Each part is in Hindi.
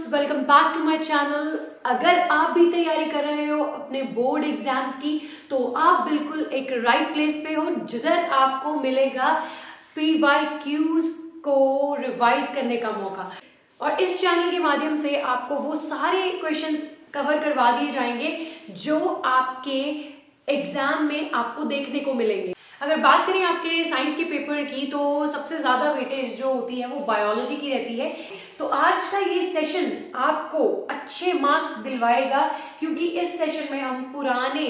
Welcome back to my channel. अगर आप भी तैयारी कर रहे हो अपने बोर्ड एग्जाम्स की तो आप बिल्कुल एक राइट प्लेस पे हो, जिधर आपको मिलेगा PYQs को रिवाइज करने का मौका। और इस चैनल के माध्यम से आपको वो सारे क्वेश्चंस कवर करवा दिए जाएंगे जो आपके एग्जाम में आपको देखने को मिलेंगे। अगर बात करें आपके साइंस के पेपर की तो सबसे ज़्यादा वेटेज जो होती है वो बायोलॉजी की रहती है। तो आज का ये सेशन आपको अच्छे मार्क्स दिलवाएगा, क्योंकि इस सेशन में हम पुराने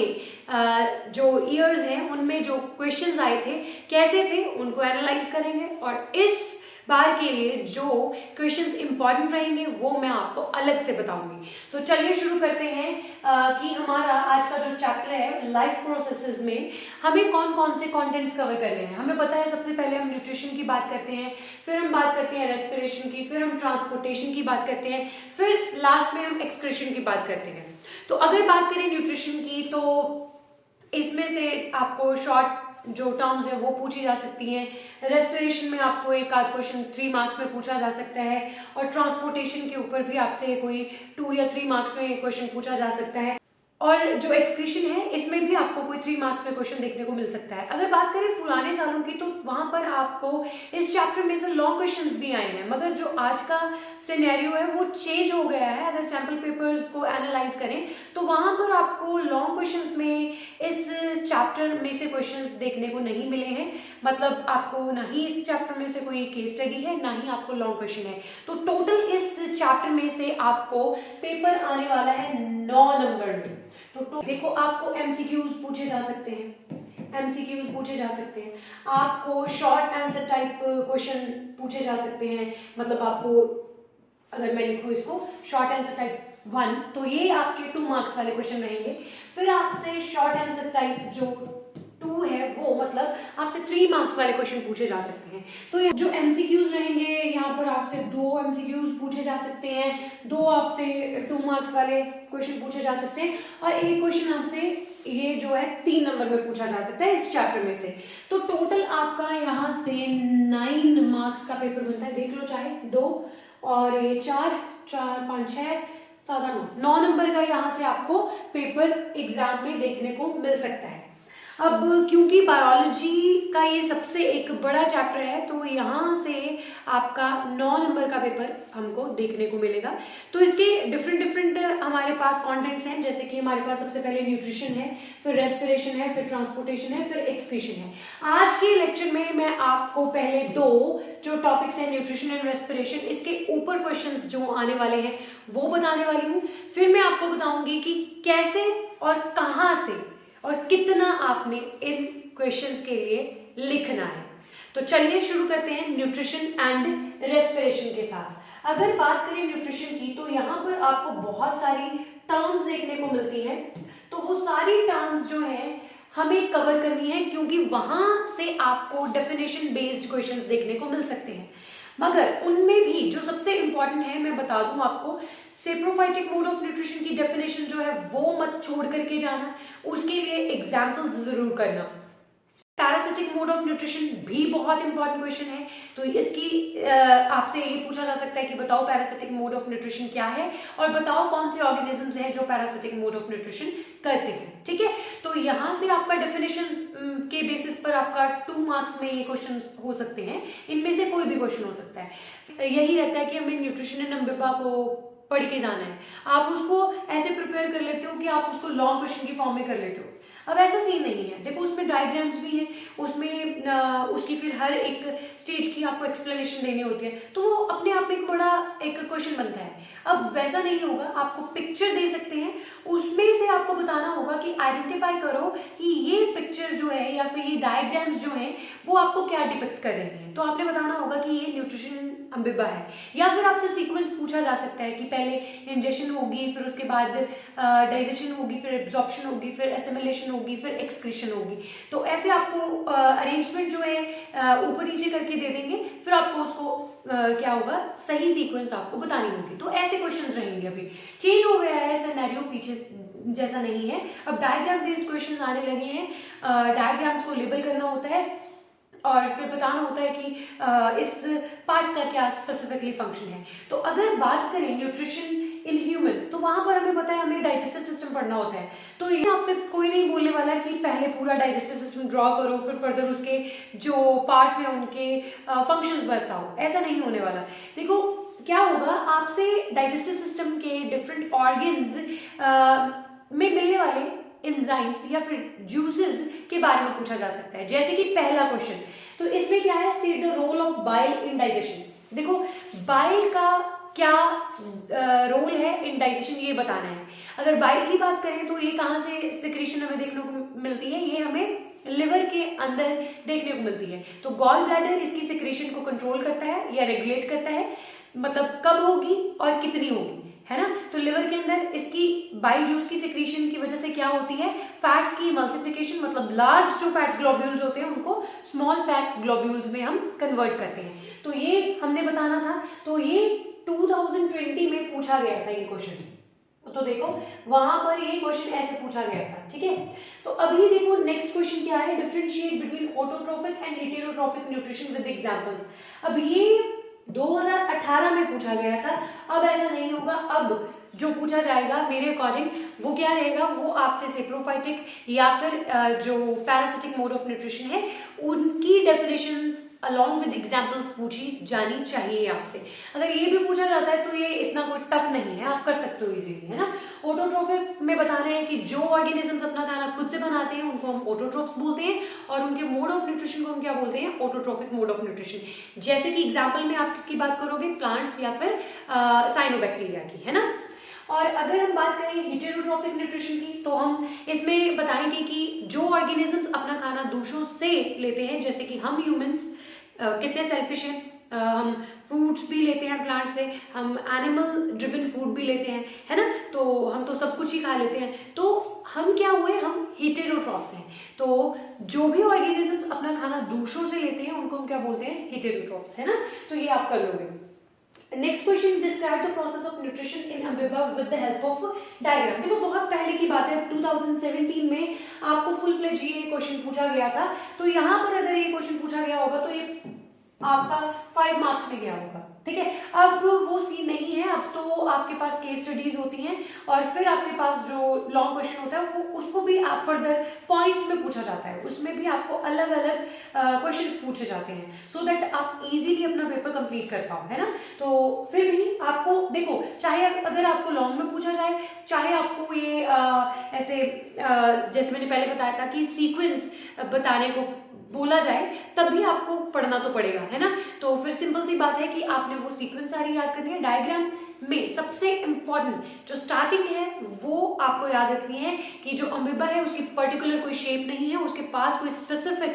जो ईयर्स हैं उनमें जो क्वेश्चंस आए थे कैसे थे उनको एनालाइज करेंगे, और इस बार के लिए जो क्वेश्चंस इंपॉर्टेंट रहेंगे वो मैं आपको अलग से बताऊंगी। तो चलिए शुरू करते हैं कि हमारा आज का जो चैप्टर है लाइफ प्रोसेसेस में हमें कौन कौन से कंटेंट्स कवर करने हैं। हमें पता है सबसे पहले हम न्यूट्रिशन की बात करते हैं, फिर हम बात करते हैं रेस्पिरेशन की, फिर हम ट्रांसपोर्टेशन की बात करते हैं, फिर लास्ट में हम एक्सक्रीशन की बात करते हैं। तो अगर बात करें न्यूट्रिशन की तो इसमें से आपको शॉर्ट जो टर्म्स है वो पूछी जा सकती हैं। रेस्पिरेशन में आपको एक आध क्वेश्चन 3 मार्क्स में पूछा जा सकता है, और ट्रांसपोर्टेशन के ऊपर भी आपसे कोई 2 या 3 मार्क्स में क्वेश्चन पूछा जा सकता है, और जो एक्सक्रीशन है इसमें भी आपको कोई 3 मार्क्स में क्वेश्चन देखने को मिल सकता है। अगर बात करें पुराने सालों की तो वहां पर आपको इस चैप्टर में से लॉन्ग क्वेश्चंस भी आए हैं, मगर जो आज का सिनेरियो है वो चेंज हो गया है। अगर सैम्पल पेपर्स को एनालाइज करें तो वहां पर आपको लॉन्ग क्वेश्चंस में इस चैप्टर में से क्वेश्चंस देखने को नहीं मिले हैं। मतलब आपको ना ही इस चैप्टर में से कोई केस स्टडी है, ना ही आपको लॉन्ग क्वेश्चन है। तो टोटल इस चैप्टर में से आपको पेपर आने वाला है 9 नंबर में। तो देखो, आपको एमसीक्यूज पूछे जा सकते हैं, एमसीक्यूज पूछे जा सकते हैं, आपको शॉर्ट आंसर टाइप क्वेश्चन पूछे जा सकते हैं। मतलब आपको अगर मैं लिखूं इसको शॉर्ट आंसर टाइप 1 तो ये आपके 2 मार्क्स वाले क्वेश्चन रहेंगे। फिर आपसे शॉर्ट आंसर टाइप जो 2 है वो मतलब आपसे 3 मार्क्स वाले क्वेश्चन पूछे जा सकते हैं। तो ये जो एमसीक्यूज रहेंगे यहाँ पर आपसे 2 एमसीक्यूज पूछे जा सकते हैं, 2 आपसे 2 मार्क्स वाले क्वेश्चन पूछे जा सकते हैं, और एक क्वेश्चन आपसे ये जो है 3 नंबर में पूछा जा सकता है इस चैप्टर में से। तो टोटल आपका यहाँ से 9 मार्क्स का पेपर बनता है। देख लो चाहे 2 और ये 4 4 5 6 7 8 9 नंबर का यहाँ से आपको पेपर एग्जाम में देखने को मिल सकता है। अब क्योंकि बायोलॉजी का ये सबसे एक बड़ा चैप्टर है तो यहाँ से आपका 9 नंबर का पेपर हमको देखने को मिलेगा। तो इसके डिफरेंट हमारे पास कंटेंट्स हैं, जैसे कि हमारे पास सबसे पहले न्यूट्रिशन है, फिर रेस्पिरेशन है, फिर ट्रांसपोर्टेशन है, फिर एक्सक्रीशन है। आज के लेक्चर में मैं आपको पहले 2 जो टॉपिक्स हैं न्यूट्रिशन एंड रेस्पिरेशन, इसके ऊपर क्वेश्चंस जो आने वाले हैं वो बताने वाली हूँ। फिर मैं आपको बताऊंगी कि कैसे और कहाँ से और कितना आपने इन क्वेश्चंस के लिए लिखना है। तो चलिए शुरू करते हैं न्यूट्रिशन एंड रेस्पिरेशन के साथ। अगर बात करें न्यूट्रिशन की तो यहाँ पर आपको बहुत सारी टर्म्स देखने को मिलती हैं। तो वो सारी टर्म्स जो है हमें कवर करनी है, क्योंकि वहां से आपको डेफिनेशन बेस्ड क्वेश्चंस देखने को मिल सकते हैं। मगर उनमें भी जो सबसे इंपॉर्टेंट है मैं बता दूं आपको, सेप्रोफाइटिक मोड ऑफ न्यूट्रिशन की डेफिनेशन जो है वो मत छोड़ करके जाना, उसके लिए एग्जाम्पल्स जरूर करना। पैरासिटिक मोड ऑफ न्यूट्रिशन भी बहुत इंपॉर्टेंट क्वेश्चन है। तो इसकी आपसे ये पूछा जा सकता है कि बताओ पैरासिटिक मोड ऑफ न्यूट्रिशन क्या है, और बताओ कौन से ऑर्गेनिजम्स हैं जो पैरासिटिक मोड ऑफ न्यूट्रिशन करते हैं। ठीक है, तो यहाँ से आपका डेफिनेशन के बेसिस पर आपका 2 मार्क्स में ये क्वेश्चन हो सकते हैं, इनमें से कोई भी क्वेश्चन हो सकता है। यही रहता है कि हमें न्यूट्रिशन एंड अमीबा को पढ़ के जाना है। आप उसको ऐसे प्रिपेयर कर लेते हो कि आप उसको लॉन्ग क्वेश्चन की फॉर्म में कर लेते हो। अब ऐसा सीन नहीं है। देखो, उसमें डायग्राम्स भी हैं, उसमें उसकी फिर हर एक स्टेज की आपको एक्सप्लेनेशन देनी होती है, तो वो अपने आप में एक बड़ा एक क्वेश्चन बनता है। अब वैसा नहीं होगा, आपको पिक्चर दे सकते हैं, उसमें से आपको बताना होगा कि आइडेंटिफाई करो कि ये पिक्चर जो है या फिर ये डायग्राम्स जो हैं वो आपको क्या डिपिक्ट कर रहे हैं। तो आपने बताना होगा कि ये न्यूट्रिशन अमीबा है, या फिर आपसे सीक्वेंस पूछा जा सकता है कि पहले इंजेक्शन होगी, फिर उसके बाद डाइजेशन होगी, फिर एब्जॉर्प्शन होगी, फिर एसिमिलेशन होगी, फिर एक्सक्रीशन होगी। तो ऐसे आपको अरेंजमेंट जो है ऊपर नीचे करके दे देंगे, फिर आपको उसको क्या होगा सही सीक्वेंस आपको बतानी होगी। तो ऐसे क्वेश्चंस रहेंगे। अभी चेंज हो गया है सिनेरियो, पीछे जैसा नहीं है, अब डायग्राम बेस्ड क्वेश्चंस आने लगे हैं। डायग्राम्स को लेबल करना होता है, और फिर बताना होता है कि इस पार्ट का क्या स्पेसिफिकली फंक्शन है। तो अगर बात करें न्यूट्रिशन इन ह्यूमंस, तो वहां पर हमें पता है हमें डाइजेस्टिव सिस्टम पढ़ना होता है। तो ये आपसे कोई नहीं बोलने वाला कि पहले पूरा डाइजेस्टिव सिस्टम ड्रॉ करो, फिर फर्दर उसके जो पार्ट्स हैं उनके फंक्शंस बताओ, ऐसा नहीं होने वाला। देखो क्या होगा, आपसे डाइजेस्टिव सिस्टम के डिफरेंट ऑर्गन्स में मिलने वाले एंजाइम्स या फिर जूसेस के बारे में पूछा जा सकता है। जैसे कि पहला क्वेश्चन, तो इसमें क्या है, state the role of bile in digestion. देखो बाइल का क्या रोल है इन डाइजेशन, ये बताना है। अगर बाइल की बात करें तो ये कहाँ से सिक्रीशन हमें देखने को मिलती है, ये हमें लिवर के अंदर देखने को मिलती है। तो गॉल ब्लैडर इसकी सिक्रीशन को कंट्रोल करता है या रेगुलेट करता है, मतलब कब होगी और कितनी होगी, है ना। तो लिवर के अंदर इसकी बाइल जूस की सिक्रीशन की वजह से क्या होती है, फैट्स की मल्टीप्लिकेशन, मतलब लार्ज जो फैट ग्लोब्यूल्स होते हैं उनको स्मॉल फैट ग्लोब्यूल्स में हम कन्वर्ट करते हैं। तो ये हमने बताना था। तो ये 2020 में पूछा गया था ये क्वेश्चन। तो देखो वहां पर ये क्वेश्चन ऐसे पूछा गया था, ठीक है। तो अभी देखो नेक्स्ट क्वेश्चन क्या है, differentiate between autotrophic and heterotrophic nutrition with examples. अब ये 2018 में पूछा गया था, अब ऐसा नहीं होगा। अब जो पूछा जाएगा मेरे अकॉर्डिंग वो क्या रहेगा, वो आपसे सेप्रोफाइटिक या फिर जो पैरासिटिक मोड ऑफ न्यूट्रिशन है उनकी डेफिनेशंस अलॉन्ग विद एग्जांपल्स पूछी जानी चाहिए आपसे। अगर ये भी पूछा जाता है तो ये इतना कोई टफ नहीं है, आप कर सकते हो इजीली, है ना। ऑटोट्रोफिक में बताना है कि जो ऑर्गेनिजम्स अपना खाना खुद से बनाते हैं उनको हम ऑटोट्रोफ्स बोलते हैं, और उनके मोड ऑफ न्यूट्रिशन को हम क्या बोलते हैं, ऑटोट्रोफिक मोड ऑफ न्यूट्रिशन। जैसे कि एग्जाम्पल में आप किसकी बात करोगे, प्लांट्स या फिर साइनोबैक्टीरिया की, है ना। और अगर हम बात करें हेटेरोट्रोफिक न्यूट्रिशन की, तो हम इसमें बताएंगे कि जो ऑर्गेनिजम्स अपना खाना दूसरों से लेते हैं, जैसे कि हम ह्यूमंस कितने सेल्फिश हैं, हम फ्रूट्स भी लेते हैं प्लांट से, हम एनिमल ड्रिवन फूड भी लेते हैं, है ना। तो हम तो सब कुछ ही खा लेते हैं, तो हम क्या हुए, हम हेटेरोट्रॉफ्स हैं। तो जो भी ऑर्गेनिजम्स अपना खाना दूसरों से लेते हैं उनको हम क्या बोलते हैं, हेटेरोट्रॉफ्स, है ना। तो ये आप कर लोगे। Next question, describe the process of nutrition in amoeba with the help of diagram. देखो बहुत पहले की बात है, 2017 में आपको फुल फ्लेज ये क्वेश्चन पूछा गया था। तो यहाँ पर अगर ये क्वेश्चन पूछा गया होगा तो ये आपका 5 मार्क्स में गया होगा, ठीक है। अब वो सीन नहीं है, अब तो आपके पास केस स्टडीज होती हैं और फिर आपके पास जो लॉन्ग क्वेश्चन होता है वो उसको भी आप फर्दर पॉइंट्स में पूछा जाता है, उसमें भी आपको अलग अलग क्वेश्चन पूछे जाते हैं, सो दैट आप इजीली अपना पेपर कंप्लीट कर पाओ, है ना। तो फिर भी आपको देखो, चाहे अगर आपको लॉन्ग में पूछा जाए, चाहे आपको ये ऐसे जैसे मैंने पहले बताया था कि सीक्वेंस बताने को बोला जाए, तब भी आपको पढ़ना तो पड़ेगा, है ना। तो फिर सिंपल सी बात है कि आपने वो सीक्वेंस सारी याद करनी है। डायग्राम में सबसे इंपॉर्टेंट जो स्टार्टिंग है वो आपको याद रखनी है कि जो अमीबा है उसकी पर्टिकुलर कोई शेप नहीं है, उसके पास कोई स्पेसिफिक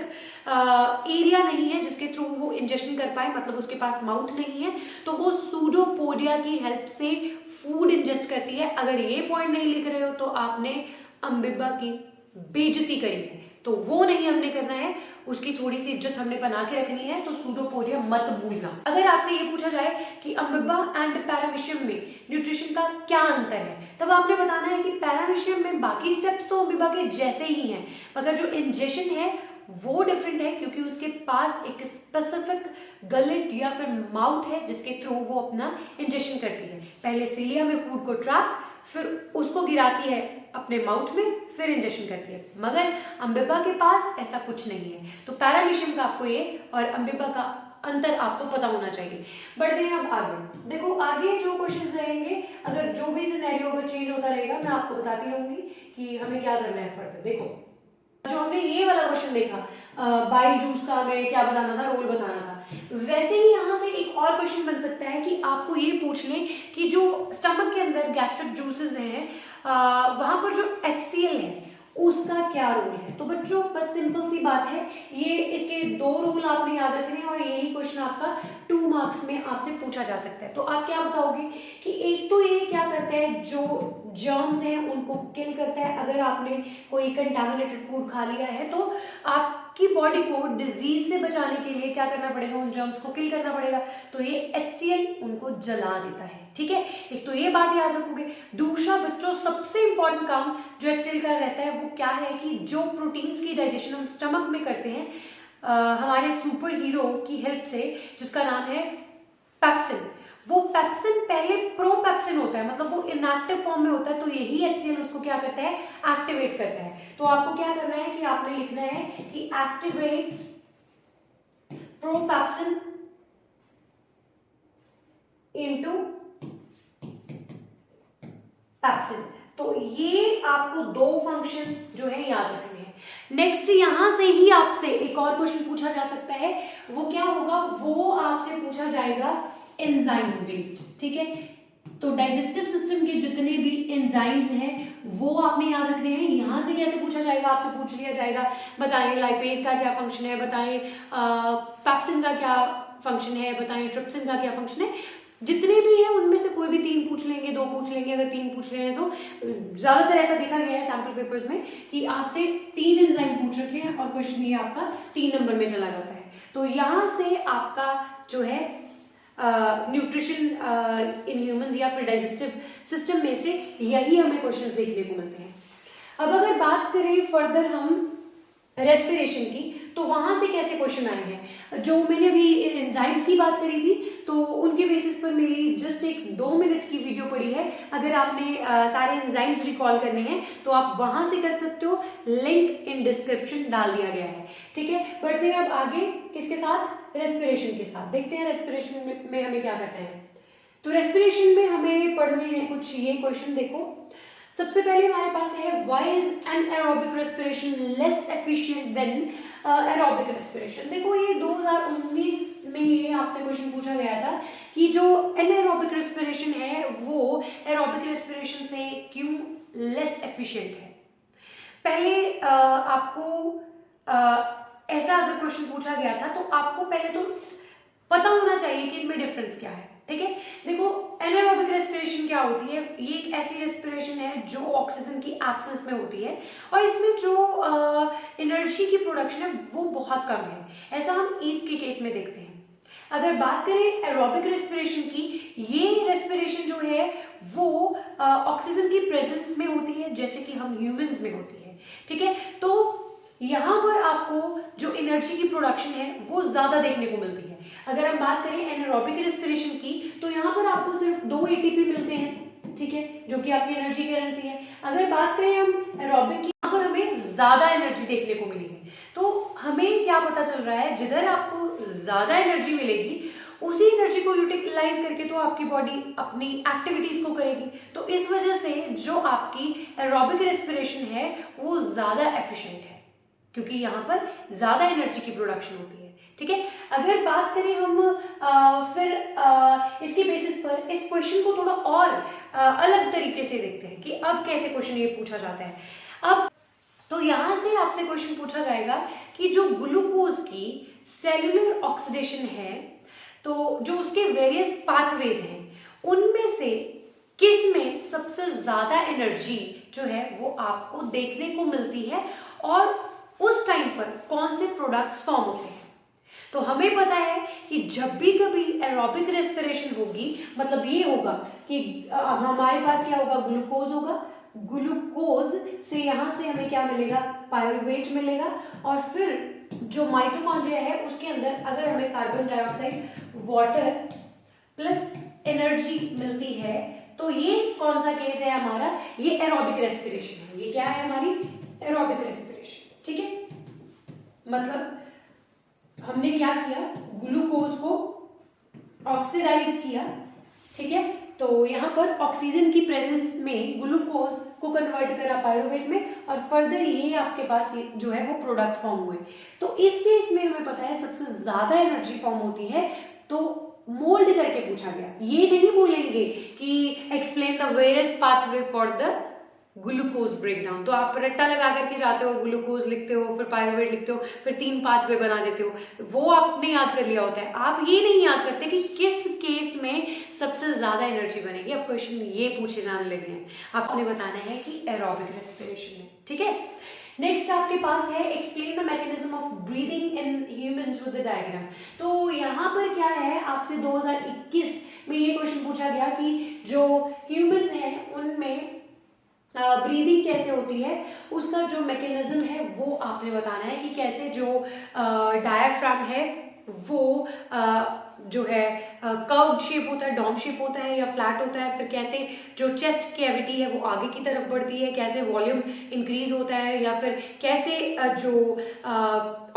एरिया नहीं है जिसके थ्रू वो इंजेक्शन कर पाए, मतलब उसके पास माउथ नहीं है, तो वो सूडोपोडिया की हेल्प से फूड इंजेस्ट करती है। अगर ये पॉइंट नहीं लिख रहे हो तो आपने अमीबा की बेइज्जती करी है, तो वो नहीं हमने करना है, उसकी थोड़ी सी इज्जत हमने बना के रखनी है। तो सूडोपोडिया मत भूलना। अगर आपसे ये पूछा जाए कि अमीबा एंड पैरामीशियम में न्यूट्रिशन का क्या अंतर है, तब आपने बताना है कि पैरामीशियम में बाकी स्टेप्स तो अमीबा के जैसे ही हैं, मगर जो इंजेक्शन है वो डिफरेंट है, क्योंकि उसके पास एक स्पेसिफिक गलेट या फिर माउथ है जिसके थ्रू वो अपना इंजेक्शन करती है। पहले सीलिया में फूड को ट्रैप, फिर उसको गिराती है अपने माउथ में, फिर इंजेक्शन करती है। मगर अमीबा के पास ऐसा कुछ नहीं है। तो पैरामीशियम का आपको ये और अमीबा का अंतर आपको पता होना चाहिए। बढ़ते हैं अब आगे। देखो आगे जो क्वेश्चंस रहेंगे, अगर जो भी सिनेरियो अगर चेंज होता रहेगा मैं आपको बताती रहूंगी कि हमें क्या करना है फर्दर। देखो जो हमने ये वाला क्वेश्चन देखा, बाइल जूस का हमें क्या बताना था, रोल बताना था, वैसे ही यहाँ से एक और क्वेश्चन बन सकता है कि आपको ये पूछ लें कि जो स्टमक के अंदर गैस्ट्रिक जूसेस हैं वहां पर जो HCl है उसका क्या रोल है। तो बच्चों बस सिंपल सी बात है, ये इसके 2 रोल आपने याद रखने हैं और यही क्वेश्चन आपका 2 मार्क्स में आपसे पूछा जा सकता है। तो आप क्या बताओगे कि एक तो ये क्या करता है, जो जर्म्स हैं उनको किल करता है। अगर आपने कोई कंटामिनेटेड फूड खा लिया है तो आपकी बॉडी को डिजीज से बचाने के लिए क्या करना पड़ेगा, उन जर्म्स को किल करना पड़ेगा। तो ये HCl उनको जला देता है, ठीक है। एक तो ये बात याद रखोगे। दूसरा बच्चों सबसे इंपॉर्टेंट काम जो HCl का रहता है वो क्या है कि जो प्रोटीन्स की डाइजेशन हम स्टमक में करते हैं, हमारे सुपर हीरो की हेल्प से, जिसका नाम है पेप्सिन। वो पेप्सिन पहले प्रोपेप्सिन होता है, मतलब वो इनएक्टिव फॉर्म में होता है, तो यही HCl उसको क्या करता है, एक्टिवेट करता है। तो आपको क्या करना है कि आपने लिखना है कि एक्टिवेट्स प्रोपेप्सिन इनटू पेप्सिन। तो ये आपको दो फंक्शन जो है याद रखने हैं। नेक्स्ट यहां से ही आपसे एक और क्वेश्चन पूछा जा सकता है, वो क्या होगा, वो आपसे पूछा जाएगा एंजाइम बेस्ड, ठीक है। तो डाइजेस्टिव सिस्टम के जितने भी एंजाइम्स हैं वो आपने याद रखने हैं। यहां से कैसे पूछा जाएगा, आपसे पूछ लिया जाएगा बताएं लाइपेज का क्या फंक्शन है, बताएं पेप्सिन का क्या फंक्शन है, बताएं ट्रिप्सिन का क्या फंक्शन है। जितने भी हैं उनमें से कोई भी 3 पूछ लेंगे, 2 पूछ लेंगे। अगर 3 पूछ रहे हैं तो ज्यादातर ऐसा देखा गया है सैम्पल पेपर्स में कि आपसे 3 एंजाइम पूछ रखे हैं और क्वेश्चन ये आपका 3 नंबर में चला जाता है। तो यहाँ से आपका जो है न्यूट्रिशन इन ह्यूमंस या फिर डाइजेस्टिव सिस्टम में से यही हमें क्वेश्चंस देखने को मिलते हैं। अब अगर बात करें फर्दर हम रेस्पिरेशन की, तो वहां से कैसे क्वेश्चन आए हैं। जो मैंने अभी एंजाइम्स की बात करी थी, तो उनके बेसिस पर मेरी जस्ट एक 2 मिनट की वीडियो पड़ी है। अगर आपने सारे एंजाइम्स रिकॉल करने हैं तो आप वहां से कर सकते हो, लिंक इन डिस्क्रिप्शन डाल दिया गया है, ठीक है। बढ़ते हैं अब आगे किसके साथ, रेस्पिरेशन के साथ। देखते हैं रेस्पिरेशन में हमें क्या करना है। तो रेस्पिरेशन में हमें पढ़ने हैं कुछ ये क्वेश्चन। देखो सबसे पहले हमारे पास है why is anaerobic respiration less efficient then aerobic respiration. देखो ये 2019 में ये आपसे क्वेश्चन पूछा गया था कि जो एनारोबिक रेस्पिरेशन है वो एरोबिक रेस्पिरेशन से क्यों लेस एफिशिएंट है। पहले आपको ऐसा अगर क्वेश्चन पूछा गया था तो आपको पहले तो पता होना चाहिए कि इनमें डिफरेंस क्या है, ठीक है। देखो एनारोबिक रेस्पिरेशन क्या होती है, ये एक ऐसी रेस्पिरेशन है जो ऑक्सीजन की एब्सेंस में होती है और इसमें जो एनर्जी की प्रोडक्शन है वो बहुत कम है। ऐसा हम ईस्ट के केस में देखते हैं। अगर बात करें एरोबिक रेस्पिरेशन की, ये रेस्पिरेशन जो है वो ऑक्सीजन की प्रेजेंस में होती है, जैसे कि हम ह्यूमंस में होती है, ठीक है। तो यहाँ पर आपको जो एनर्जी की प्रोडक्शन है वो ज्यादा देखने को मिलती है। अगर हम बात करें एनारोबिक रेस्पिरेशन की, तो यहाँ पर आपको सिर्फ 2 ATP मिलते हैं, ठीक है, जो कि आपकी एनर्जी करेंसी है। अगर बात करें हम एरोबिक की, यहाँ पर हमें ज्यादा एनर्जी देखने को मिली है। तो हमें क्या पता चल रहा है, जिधर आपको ज्यादा एनर्जी मिलेगी उसी एनर्जी को यूटिलाइज करके तो आपकी बॉडी अपनी एक्टिविटीज को करेगी। तो इस वजह से जो आपकी एरोबिक रेस्पिरेशन है वो ज्यादा एफिशिएंट है, क्योंकि यहाँ पर ज्यादा एनर्जी की प्रोडक्शन होती है, ठीक है। अगर बात करें हम फिर इसके बेसिस पर इस क्वेश्चन को थोड़ा और अलग तरीके से देखते हैं कि अब कैसे क्वेश्चन ये पूछा जाता है। अब तो यहाँ से आपसे क्वेश्चन पूछा जाएगा कि जो ग्लूकोज की सेल्यूलर ऑक्सीडेशन है, तो जो उसके वेरियस पाथवेज हैं उनमें से किस में सबसे ज्यादा एनर्जी जो है वो आपको देखने को मिलती है और उस टाइम पर कौन से प्रोडक्ट्स फॉर्म होते हैं। तो हमें पता है कि जब भी कभी एरोबिक रेस्पिरेशन होगी, मतलब ये होगा कि हमारे पास क्या होगा, ग्लूकोज होगा। ग्लूकोज से यहाँ से हमें क्या मिलेगा, पायरुवेट मिलेगा। और फिर जो माइटोकॉन्ड्रिया है उसके अंदर अगर हमें carbon dioxide, water plus energy मिलती है, तो ये कौन सा केस है हमारा, ये एरोबिक रेस्पिरेशन है। ये क्या है हमारी एरोबिक रेस्पिरेशन, ठीक है। मतलब हमने क्या किया, ग्लूकोज को ऑक्सीडाइज किया, ठीक है। तो यहाँ पर ऑक्सीजन की प्रेजेंस में ग्लूकोज को कन्वर्ट करा पायरुवेट में और फर्दर ये आपके पास ये जो है वो प्रोडक्ट फॉर्म हुए। तो इस केस में हमें पता है सबसे ज्यादा एनर्जी फॉर्म होती है, तो मोल्ड करके पूछा गया। ये नहीं बोलेंगे कि explain the various pathway for the glucose breakdown. तो आप रट्टा लगा करके जाते हो, ग्लूकोज लिखते हो, फिर पायरुवेट लिखते हो, फिर 3 पाथवे बना देते हो, वो आपने याद कर लिया होता है। आप ये नहीं याद करते कि किस केस में सबसे ज्यादा एनर्जी बनेगी। अब क्वेश्चन ये पूछे जाने लगे हैं, आपने बताना है कि एरोबिक रेस्पिरेशन में, ठीक है। नेक्स्ट आपके पास है explain the mechanism of breathing in humans with the diagram. तो यहाँ पर क्या है, आपसे 2021 में ये क्वेश्चन पूछा गया कि जो ह्यूमंस हैं उनमें ब्रीदिंग कैसे होती है, उसका जो मैकेनिज्म है वो आपने बताना है कि कैसे जो डायाफ्राम है वो जो है कर्व्ड शेप होता है, डॉम शेप होता है या फ्लैट होता है, फिर कैसे जो चेस्ट कैविटी है वो आगे की तरफ बढ़ती है, कैसे वॉल्यूम इंक्रीज होता है, या फिर कैसे जो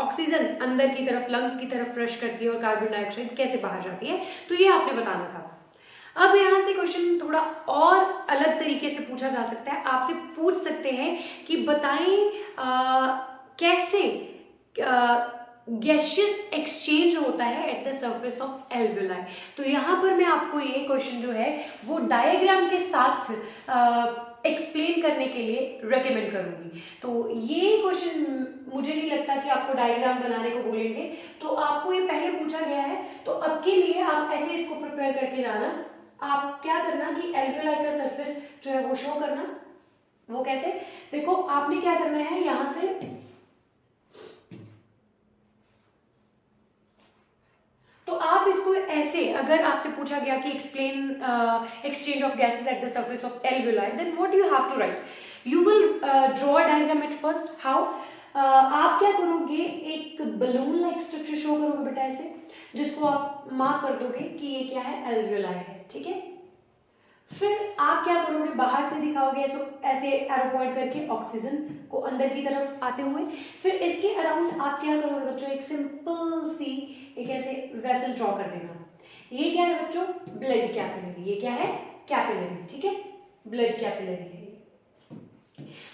ऑक्सीजन अंदर की तरफ लंग्स की तरफ रश करती है और कार्बन डाइऑक्साइड कैसे बाहर जाती है, तो ये आपने बताना था। अब यहाँ से क्वेश्चन थोड़ा और अलग तरीके से पूछा जा सकता है, आपसे पूछ सकते हैं कि बताएं कैसे गैसियस एक्सचेंज होता है eight the surface of alveoli. तो यहाँ पर मैं आपको ये क्वेश्चन जो है वो डायग्राम के साथ एक्सप्लेन करने के लिए रेकमेंड करूंगी। तो ये क्वेश्चन मुझे नहीं लगता कि आपको डायग्राम बनाने को बोलेंगे, तो आपको ये पहले पूछा गया है, तो अब के लिए आप ऐसे इसको प्रिपेयर करके जाना। आप क्या करना कि एल्वियोलाई का सरफेस जो है वो शो करना। वो कैसे, देखो आपने क्या करना है, यहां से तो आप इसको ऐसे, अगर आपसे पूछा गया कि explain exchange of gases at the surface of alveoli, then what you have to write, you will draw a diagram at first. How, आप क्या करोगे, एक बलून लाइक स्ट्रक्चर शो करोगे बेटा ऐसे, जिसको आप मार्क कर दोगे कि ये क्या है, एल्वियोलाई है, ठीक है। फिर आप क्या करोगे, बाहर से दिखाओगे ऐसे एरो पॉइंट करके ऑक्सीजन को अंदर की तरफ आते हुए। फिर इसके अराउंड आप क्या करोगे बच्चों, एक सिंपल सी एक ऐसे वेसल ड्रॉ कर देना। ये क्या है बच्चों, ब्लड कैपिलरी, ये क्या है, कैपिलरी, ठीक है, ब्लड कैपिलरी है।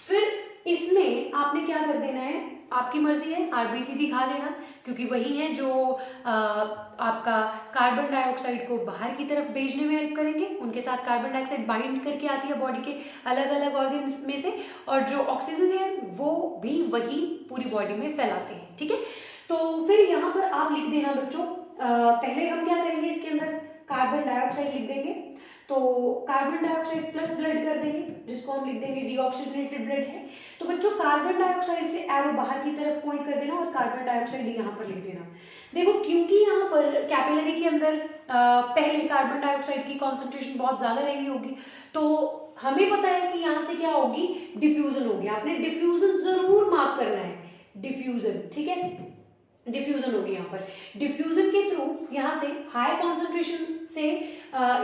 फिर इसमें आपने क्या कर देना है, आपकी मर्जी है, आरबीसी दिखा देना, क्योंकि वही है जो आपका कार्बन डाइऑक्साइड को बाहर की तरफ भेजने में हेल्प करेंगे। उनके साथ कार्बन डाइऑक्साइड बाइंड करके आती है बॉडी के अलग अलग ऑर्गन्स में से, और जो ऑक्सीजन है वो भी वही पूरी बॉडी में फैलाते हैं, ठीक है। तो फिर यहाँ पर आप लिख देना बच्चों, पहले हम क्या करेंगे, इसके अंदर कार्बन डाइऑक्साइड लिख देंगे, तो कार्बन डाइऑक्साइड प्लस ब्लड कर देंगे, जिसको हम लिख देंगे डीऑक्सीजनेटेड ब्लड है। तो बच्चों कार्बन डाइऑक्साइड से एरो बाहर की तरफ पॉइंट कर देना और कार्बन डाइऑक्साइड यहाँ पर लिख देना। देखो क्योंकि यहाँ पर कैपिलरी के अंदर पहले कार्बन डाइऑक्साइड की कॉन्सेंट्रेशन बहुत ज्यादा रही होगी, तो हमें पता है कि यहाँ से क्या होगी, डिफ्यूजन होगी। आपने डिफ्यूजन जरूर मार्क करना है, डिफ्यूजन, ठीक है, डिफ्यूजन होगी यहाँ पर। डिफ्यूजन के थ्रू यहाँ से हाई कॉन्सेंट्रेशन से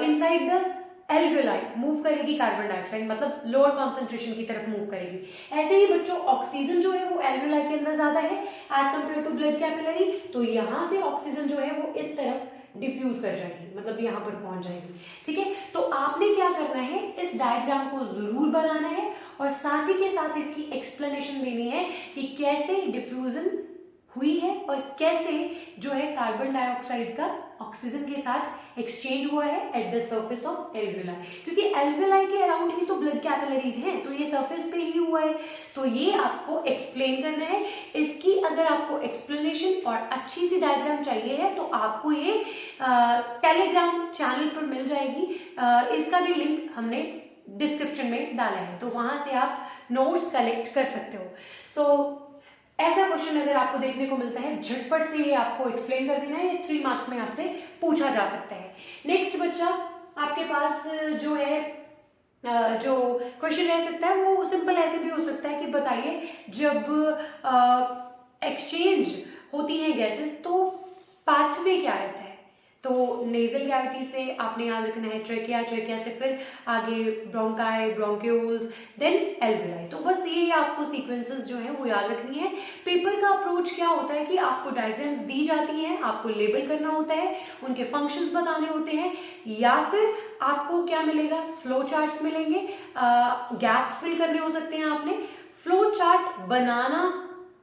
इनसाइड द एल्वियोलाई मूव करेगी कार्बन डाइऑक्साइड, मतलब लोअर कॉन्सेंट्रेशन की तरफ मूव करेगी। ऐसे ही बच्चों ऑक्सीजन जो है वो एल्वियोलाई के अंदर ज्यादा है as compare to blood capillary, तो यहाँ से ऑक्सीजन जो है वो इस तरफ डिफ्यूज कर जाएगी, मतलब यहाँ पर पहुंच जाएगी, ठीक है। तो आपने क्या करना है, इस डायग्राम को जरूर बनाना है और साथ ही के साथ इसकी एक्सप्लेनेशन देनी है कि कैसे डिफ्यूजन हुई है और कैसे जो है कार्बन डाइऑक्साइड का ऑक्सीजन के साथ एक्सचेंज हुआ है eight the surface of alveoli, क्योंकि एल्वियोलाई के अराउंड ही तो ब्लड कैपिलरीज हैं, तो ये सरफेस पे ही हुआ है, तो ये आपको एक्सप्लेन करना है। इसकी अगर आपको एक्सप्लेनेशन और अच्छी सी डायग्राम चाहिए है तो आपको ये टेलीग्राम चैनल पर मिल जाएगी, इसका भी लिंक हमने डिस्क्रिप्शन में डाला है, तो वहां से आप नोट्स कलेक्ट कर सकते हो। सो ऐसा क्वेश्चन अगर आपको देखने को मिलता है, झटपट से ये आपको एक्सप्लेन कर देना है, ये 3 मार्क्स में आपसे पूछा जा सकता है। नेक्स्ट बच्चा आपके पास जो है जो क्वेश्चन रह सकता है वो सिंपल ऐसे भी हो सकता है कि बताइए जब एक्सचेंज होती है गैसेस तो पाथवे क्या रहता है। तो नेजल कैविटी से आपने याद रखना है ट्रेकिया, ट्रेकिया से फिर आगे ब्रोंकाई, ब्रोंक्यूल्स, देन एल्वियोलाई। तो बस ये आपको सीक्वेंसेस जो है वो याद रखनी है। पेपर का अप्रोच क्या होता है कि आपको डायग्राम्स दी जाती हैं, आपको लेबल करना होता है, उनके फंक्शंस बताने होते हैं, या फिर आपको क्या मिलेगा, फ्लो चार्ट्स मिलेंगे, गैप्स फिल करने हो सकते हैं, आपने फ्लो चार्ट बनाना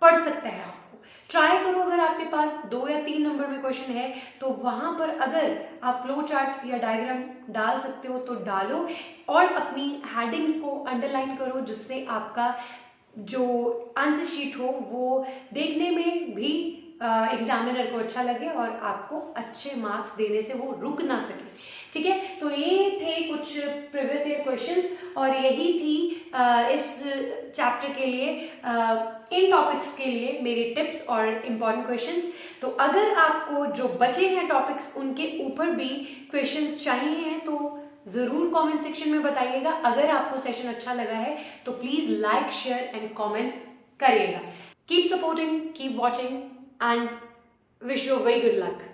पड़ सकता है। ट्राई करो, अगर आपके पास 2 या 3 नंबर में क्वेश्चन है तो वहां पर अगर आप फ्लो चार्ट या डायग्राम डाल सकते हो तो डालो, और अपनी हेडिंग्स को अंडरलाइन करो, जिससे आपका जो आंसर शीट हो वो देखने में भी एग्जामिनर को अच्छा लगे और आपको अच्छे मार्क्स देने से वो रुक ना सके, ठीक है। तो ये थे कुछ प्रीवियस ईयर क्वेश्चंस और यही थी इस चैप्टर के लिए इन टॉपिक्स के लिए मेरी टिप्स और इम्पॉर्टेंट क्वेश्चंस। तो अगर आपको जो बचे हैं टॉपिक्स उनके ऊपर भी क्वेश्चंस चाहिए हैं तो ज़रूर कमेंट सेक्शन में बताइएगा। अगर आपको सेशन अच्छा लगा है तो please like, share and comment करिएगा। Keep supporting, keep watching and wish you very good luck.